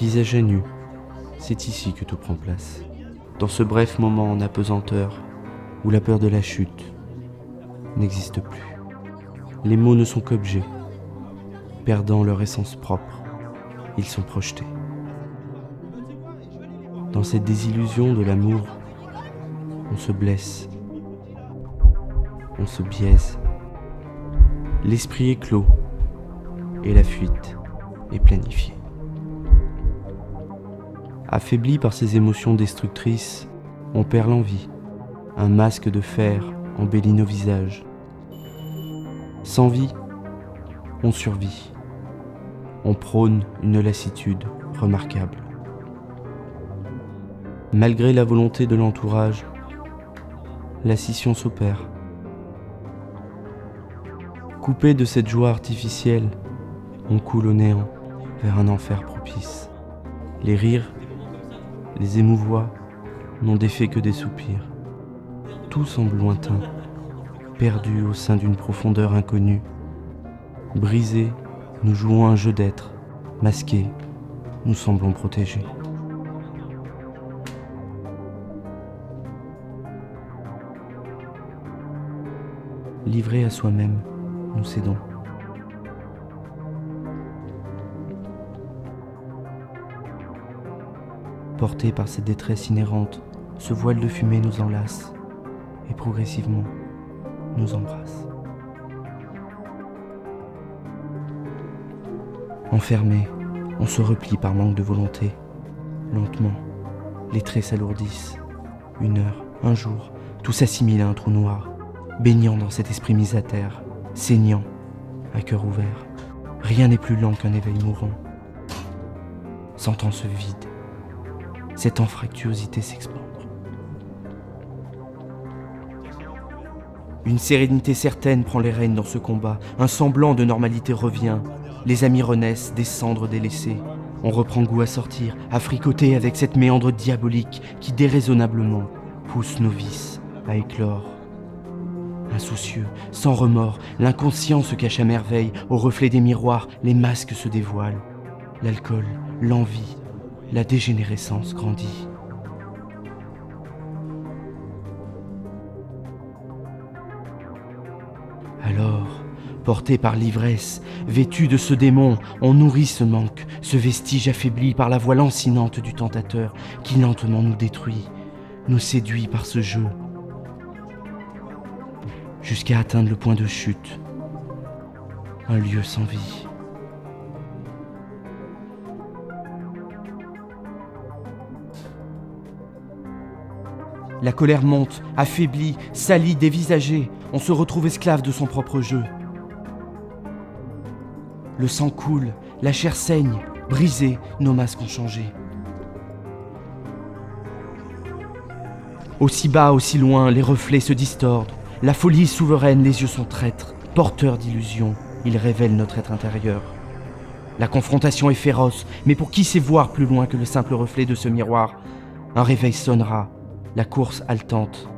Visage à nu, c'est ici que tout prend place. Dans ce bref moment en apesanteur, où la peur de la chute n'existe plus. Les mots ne sont qu'objets, perdant leur essence propre, ils sont projetés. Dans cette désillusion de l'amour, on se blesse, on se biaise. L'esprit est clos et la fuite est planifiée. Affaibli par ces émotions destructrices, on perd l'envie. Un masque de fer embellit nos visages. Sans vie, on survit. On prône une lassitude remarquable. Malgré la volonté de l'entourage, la scission s'opère. Coupé de cette joie artificielle, on coule au néant vers un enfer propice. Les rires, les émouvoirs n'ont d'effet que des soupirs. Tout semble lointain, perdu au sein d'une profondeur inconnue. Brisés, nous jouons un jeu d'être. Masqués, nous semblons protégés. Livrés à soi-même, nous cédons. Portés par cette détresse inhérente, ce voile de fumée nous enlace et progressivement nous embrasse. Enfermés, on se replie par manque de volonté. Lentement, les traits s'alourdissent. Une heure, un jour, tout s'assimile à un trou noir, baignant dans cet esprit mis à terre, saignant, à cœur ouvert. Rien n'est plus lent qu'un éveil mourant. Sentant ce vide, cette anfractuosité s'expandre. Une sérénité certaine prend les rênes dans ce combat. Un semblant de normalité revient. Les amis renaissent des cendres délaissées. On reprend goût à sortir, à fricoter avec cette méandre diabolique qui déraisonnablement pousse nos vices à éclore. Insoucieux, sans remords, l'inconscient se cache à merveille. Au reflet des miroirs, les masques se dévoilent. L'alcool, l'envie, la dégénérescence grandit. Alors, porté par l'ivresse, vêtu de ce démon, on nourrit ce manque, ce vestige affaibli par la voix lancinante du tentateur qui lentement nous détruit, nous séduit par ce jeu, jusqu'à atteindre le point de chute, un lieu sans vie. La colère monte, affaiblie, salie, dévisagée. On se retrouve esclave de son propre jeu. Le sang coule, la chair saigne, brisée, nos masques ont changé. Aussi bas, aussi loin, les reflets se distordent. La folie souveraine, les yeux sont traîtres, porteurs d'illusions. Ils révèlent notre être intérieur. La confrontation est féroce, mais pour qui sait voir plus loin que le simple reflet de ce miroir? Un réveil sonnera. La course haletante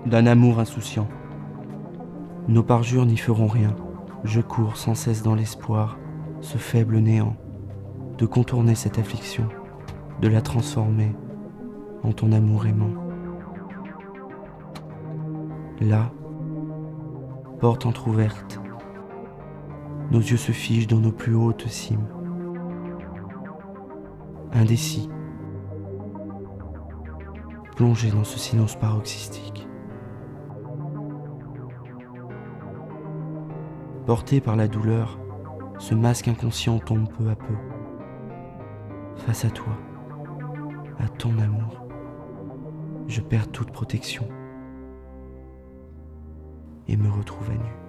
d'un amour insouciant. Nos parjures n'y feront rien. Je cours sans cesse dans l'espoir, ce faible néant, de contourner cette affliction, de la transformer en ton amour aimant. Là, porte entr'ouverte, nos yeux se figent dans nos plus hautes cimes. Indécis, plongé dans ce silence paroxystique. Porté par la douleur, ce masque inconscient tombe peu à peu. Face à toi, à ton amour, je perds toute protection et me retrouve à nu.